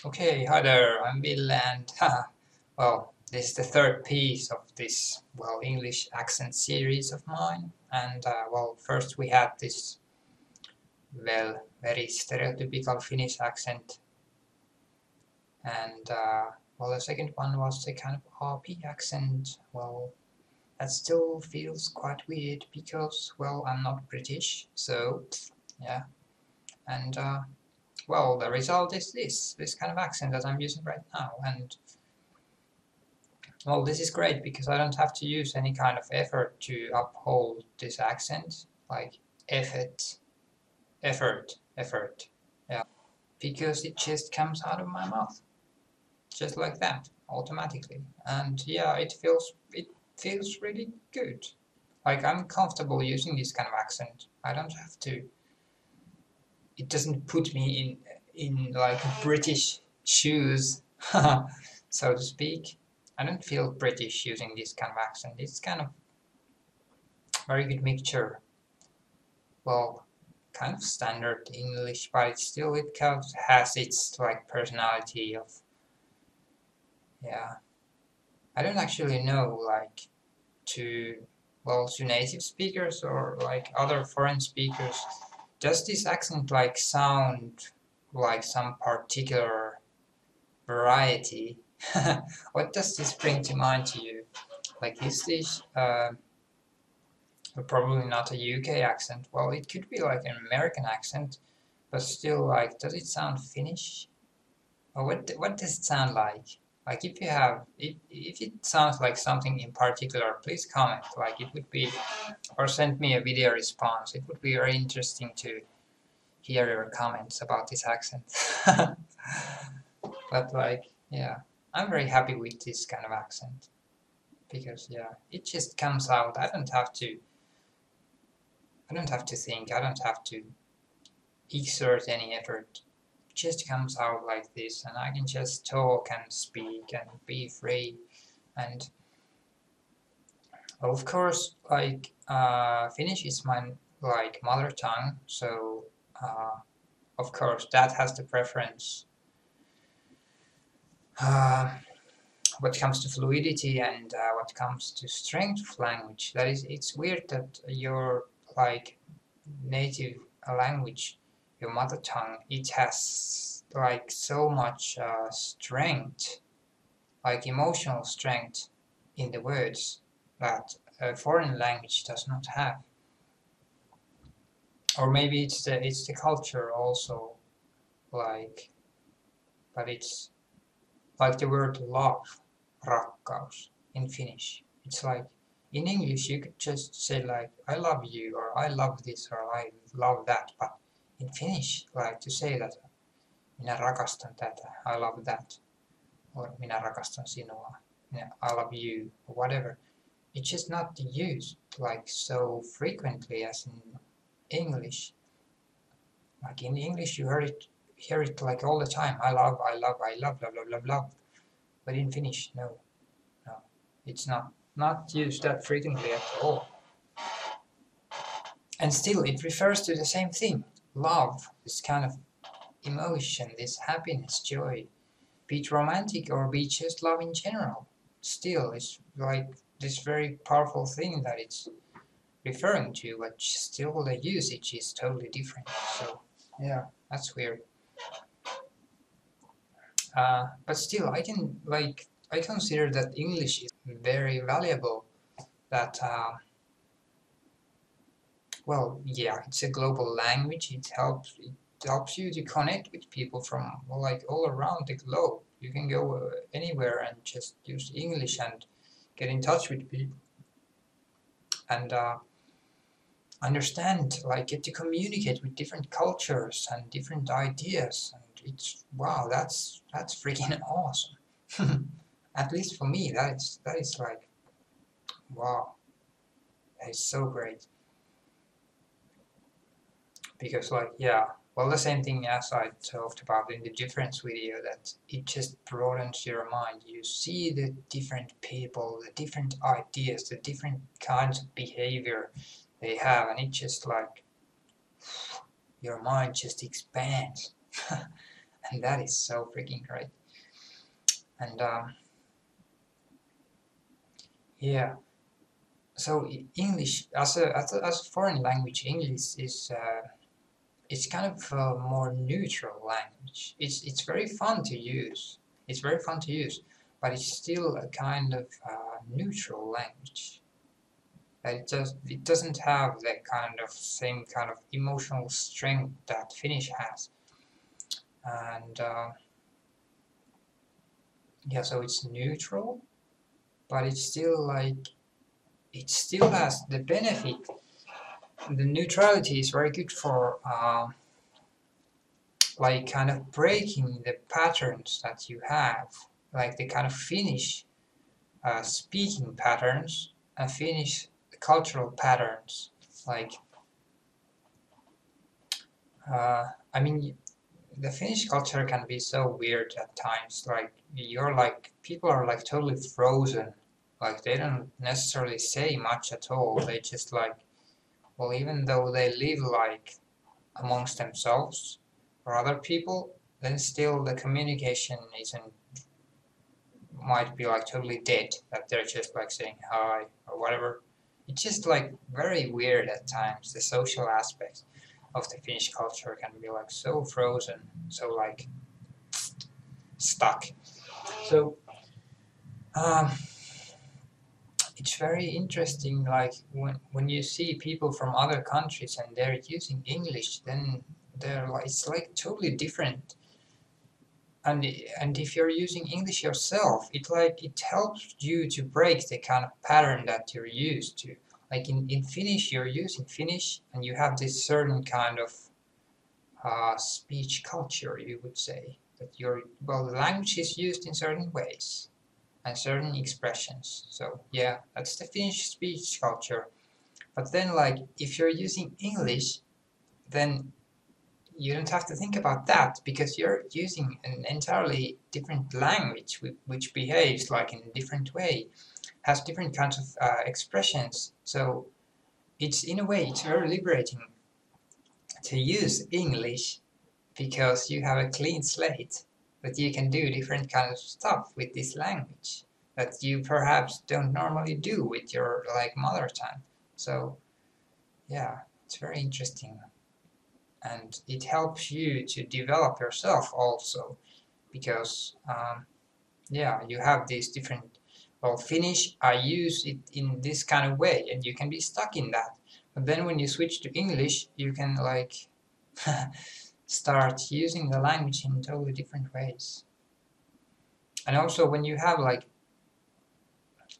Okay, hi there, I'm Bill and well, this is the third piece of this, well, English accent series of mine. And well, first we had this, well, very stereotypical Finnish accent. And well, the second one was the kind of RP accent. Well, that still feels quite weird because, well, I'm not British, so yeah. And well, the result is this kind of accent that I'm using right now. And well, this is great because I don't have to use any kind of effort to uphold this accent, like effort, effort, yeah, because it just comes out of my mouth, just like that, automatically. And yeah, it feels really good. Like I'm comfortable using this kind of accent. I don't have to. It doesn't put me in like British shoes, so to speak. I don't feel British using this kind of accent. It's kind of very good mixture. Well, kind of standard English, but it kind of has its like personality of, yeah. I don't actually know like to to native speakers or like other foreign speakers. Does this accent like sound like some particular variety? What does this bring to mind to you? Like is this probably not a UK accent? Well, it could be like an American accent, but still, like, does it sound Finnish? Or what does it sound like? Like, if it sounds like something in particular, please comment. Like, it would be, or send me a video response. It would be very interesting to hear your comments about this accent. But like, yeah, I'm very happy with this kind of accent because yeah, it just comes out. I don't have to. I don't have to think. I don't have to exert any effort. It just comes out like this, and I can just talk and speak and be free. And of course, like Finnish is my like mother tongue, so of course that has the preference. Uh, what comes to fluidity and what comes to strength of language, that is, it's weird that your like native language, your mother tongue, it has like so much strength, like emotional strength in the words that a foreign language does not have. Or maybe it's the culture also, like, but it's like the word love, rakkaus, in Finnish. It's like in English you could just say like I love you or I love this or I love that, but in Finnish, like to say that minä rakastan tätä, I love that, or minä rakastan sinua, I love you, or whatever. It's just not used like so frequently as in English. Like in English you hear it like all the time. I love, love, love, love, love. But in Finnish, no, no, it's not used that frequently at all. And still, it refers to the same thing: love, this kind of emotion, this happiness, joy, be it romantic or be it just love in general. Still, it's like this very powerful thing that it's referring to, but still the usage is totally different. So, yeah, that's weird. But still, I consider that English is very valuable. That well, yeah, it's a global language. It helps you to connect with people from like all around the globe. You can go anywhere and just use English and get in touch with people and understand, like get to communicate with different cultures and different ideas. And it's wow, that's freaking awesome. At least for me, that is like wow, that is so great. Because like yeah, well, the same thing as I talked about in the difference video, that it just broadens your mind. You see the different people, the different ideas, the different kinds of behavior they have, and it just like your mind just expands. And and that is so freaking great. And yeah, so English as a foreign language, English is it's kind of a more neutral language. It's very fun to use. It's very fun to use, but it's still a kind of neutral language. It doesn't have the kind of same kind of emotional strength that Finnish has. And yeah, so it's neutral, but it's still like it still has the benefit. The neutrality is very good for like kind of breaking the patterns that you have, like the kind of Finnish speaking patterns and Finnish cultural patterns. Like, I mean, the Finnish culture can be so weird at times. Like, you're like, people are like totally frozen. Like, they don't necessarily say much at all. They just like, well, even though they live like amongst themselves or other people, then still the communication isn't, might be like totally dead, that they're just like saying hi or whatever. It's just like very weird at times. The social aspects of the Finnish culture can be like so frozen, so like stuck. So um, it's very interesting, like when you see people from other countries and they're using English, then they're like, it's like totally different. And if you're using English yourself, it helps you to break the kind of pattern that you're used to. Like in Finnish, you're using Finnish and you have this certain kind of speech culture, you would say. That well, the language is used in certain ways and certain expressions. So yeah, that's the Finnish speech culture. But then like if you're using English, then you don't have to think about that because you're using an entirely different language which behaves like in a different way, has different kinds of expressions. So it's in a way it's very liberating to use English because you have a clean slate that you can do different kinds of stuff with this language that you perhaps don't normally do with your like mother tongue. So yeah, it's very interesting. And it helps you to develop yourself also because yeah, you have these different, well, Finnish, I use it in this kind of way and you can be stuck in that, but then when you switch to English you can like start using the language in totally different ways. And also when you have like,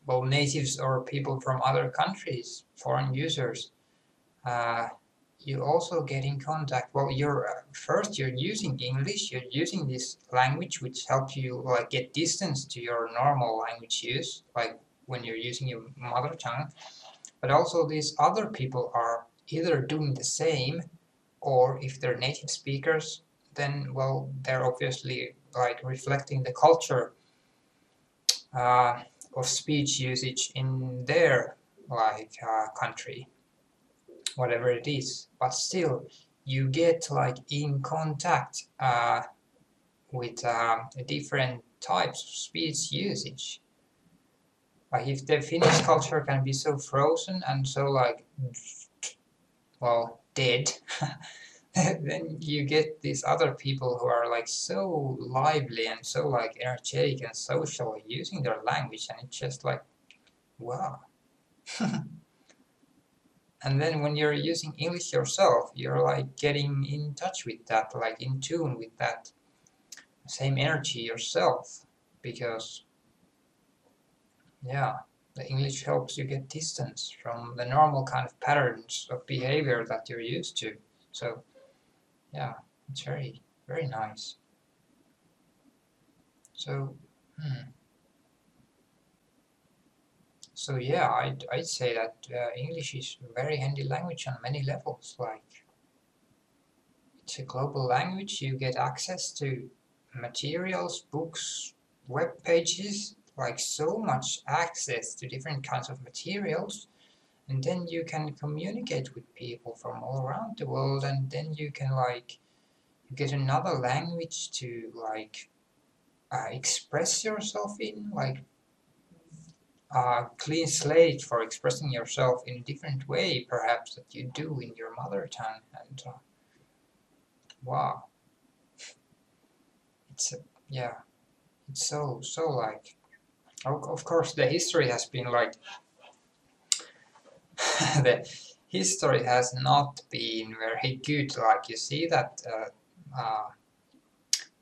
well, natives or people from other countries, foreign users, uh, you also get in contact. Well, you're using English, you're using this language which helps you like get distance to your normal language use, like when you're using your mother tongue. But also these other people are either doing the same, or if they're native speakers, then well, they're obviously like reflecting the culture uh, of speech usage in their like country, whatever it is, but still you get like in contact with different types of speech usage. Like if the Finnish culture can be so frozen and so like, well, dead, then you get these other people who are like so lively and so like energetic and social using their language, and it's just like, wow. And then when you're using English yourself, you're like getting in touch with that, like in tune with that same energy yourself. Because, yeah, the English helps you get distance from the normal kind of patterns of behavior that you're used to. So, yeah, it's very, very nice. So, hmm. So yeah, I'd say that English is a very handy language on many levels. Like, it's a global language. You get access to materials, books, web pages, like so much access to different kinds of materials. And then you can communicate with people from all around the world, and then you can like get another language to like express yourself in, like a clean slate for expressing yourself in a different way, perhaps, that you do in your mother tongue. And wow, it's yeah, it's so like. Of course, the history has been like the history has not been very good. Like you see that,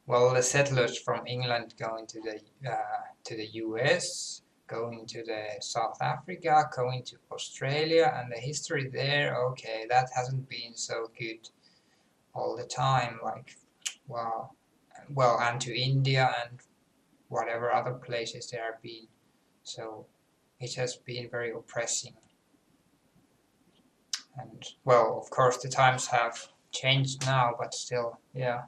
well, the settlers from England going to the US, going to the South Africa, going to Australia, and the history there. Okay, that hasn't been so good all the time. Like, wow, well, and to India and whatever other places there have been. So it has been very oppressing. And well, of course, the times have changed now, but still, yeah.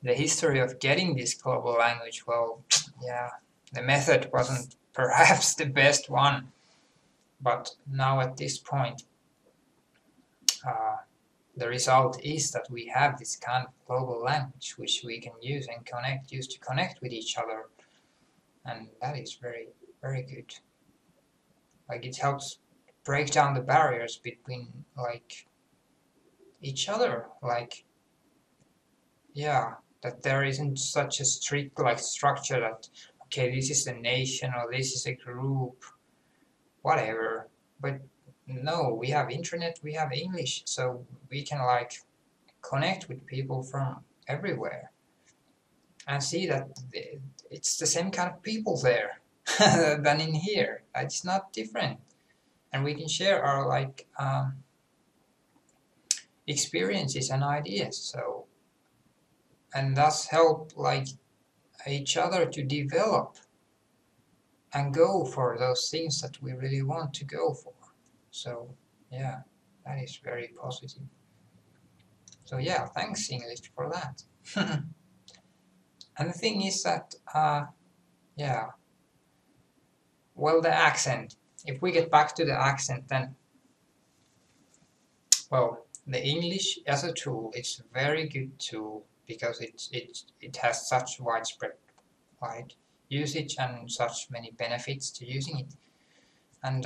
The history of getting this global language, well, yeah, the method wasn't perhaps the best one, but now at this point, uh, the result is that we have this kind of global language which we can use and use to connect with each other, and that is very, very good. Like, it helps break down the barriers between like each other, like, yeah, that there isn't such a strict like structure that, okay, this is a nation or this is a group, whatever. But no, we have internet, we have English, so we can like connect with people from everywhere and see that it's the same kind of people there than in here. It's not different, and we can share our like experiences and ideas. So, and thus help like each other to develop and go for those things that we really want to go for. So yeah, that is very positive. So yeah, thanks English for that. And the thing is that, yeah, well, the accent. If we get back to the accent, then, well, the English as a tool, it's a very good tool because it has such widespread like usage and such many benefits to using it. And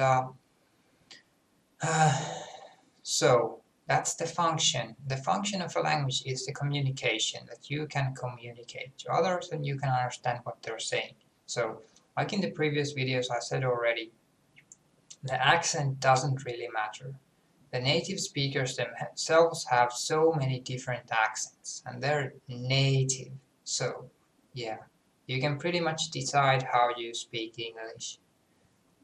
so that's the function. The function of a language is the communication, that you can communicate to others and you can understand what they're saying. So, like in the previous videos I said already, the accent doesn't really matter. The native speakers themselves have so many different accents, and they're native. So, yeah, you can pretty much decide how you speak English.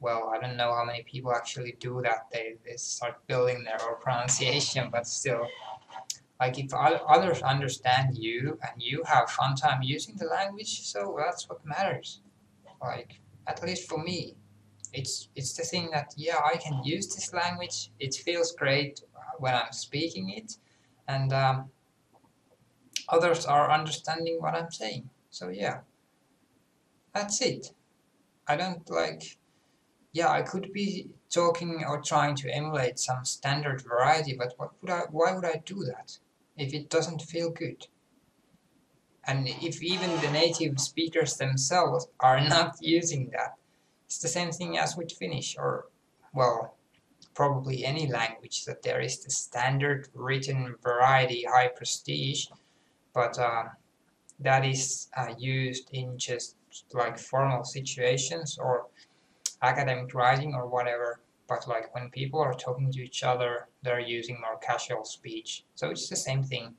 Well, I don't know how many people actually do that. They start building their own pronunciation, but still, like if others understand you and you have fun time using the language, so that's what matters. Like, at least for me, it's the thing that, yeah, I can use this language. It feels great when I'm speaking it, and others are understanding what I'm saying. So yeah, that's it. I don't like. Yeah, I could be talking or trying to emulate some standard variety, but why would I do that if it doesn't feel good? And if even the native speakers themselves are not using that, it's the same thing as with Finnish, or, well, probably any language, that there is the standard written variety, high prestige, but that is used in just like formal situations or academic writing or whatever. But like when people are talking to each other, they're using more casual speech. So it's the same thing.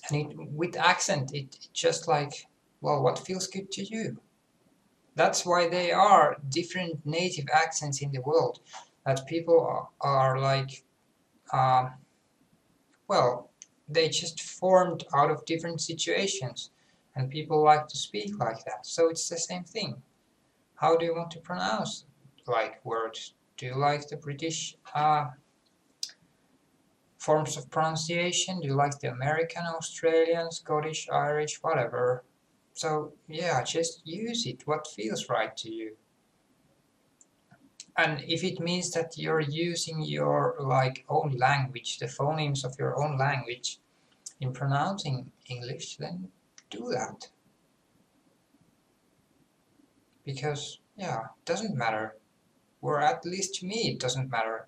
And with accent, it just like, well, what feels good to you? That's why there are different native accents in the world, that people are like, um, well, they just formed out of different situations, and people like to speak like that. So it's the same thing. How do you want to pronounce like words? Do you like the British forms of pronunciation? Do you like the American, Australian, Scottish, Irish, whatever? So yeah, just use it, what feels right to you. And if it means that you're using your like own language, the phonemes of your own language, in pronouncing English, then do that. Because, yeah, it doesn't matter. Or at least to me, it doesn't matter.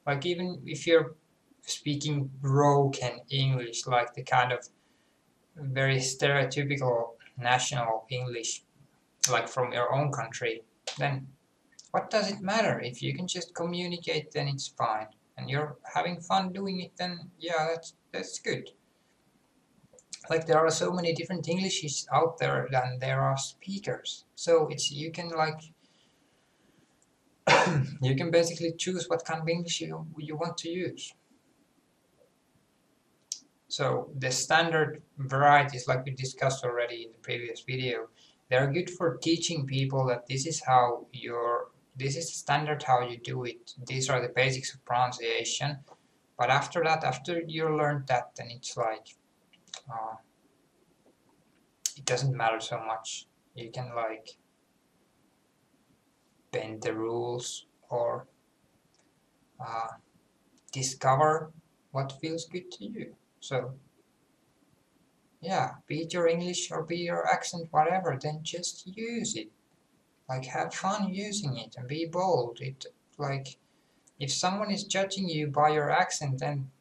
Like, even if you're speaking broken English, like the kind of very stereotypical national English, like from your own country, then what does it matter? If you can just communicate, then it's fine. And you're having fun doing it, then yeah, that's good. Like, there are so many different Englishes out there than there are speakers. So you can like you can basically choose what kind of English you want to use. So the standard varieties, like we discussed already in the previous video, they're good for teaching people that this is the standard how you do it. These are the basics of pronunciation. But after that, after you learned that, then it's like it doesn't matter so much. You can like bend the rules or discover what feels good to you. So yeah, be it your English or be your accent, whatever, then just use it. Like, have fun using it and be bold. Like, if someone is judging you by your accent, then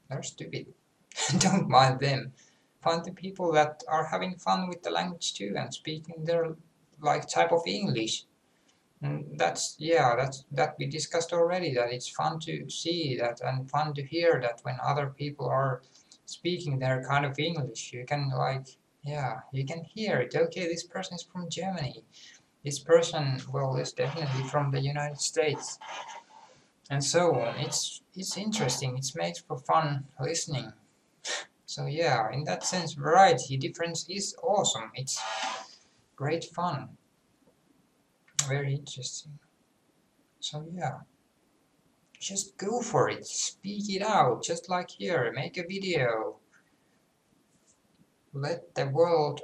they're stupid. Don't mind them. Find the people that are having fun with the language too and speaking their like type of English. And that we discussed already, that it's fun to see that and fun to hear that when other people are speaking their kind of English. You can like, yeah, you can hear it. Okay, this person is from Germany. This person, well, is definitely from the United States. And so on. It's interesting. It's made for fun listening. So yeah, in that sense, variety, difference is awesome. It's great fun. Very interesting. So yeah, just go for it. Speak it out, just like here. Make a video. Let the world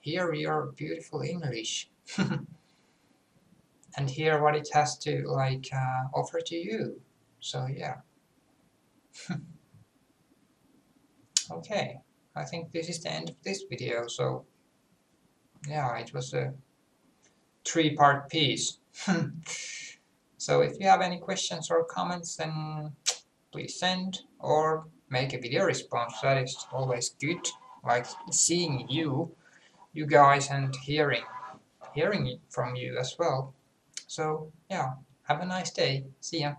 hear your beautiful English. And hear what it has to like offer to you. So yeah. Okay, I think this is the end of this video. So yeah, it was a 3-part piece. So if you have any questions or comments, then please send or make a video response. That is always good, like seeing you guys, and hearing it from you as well. So yeah, have a nice day. See ya.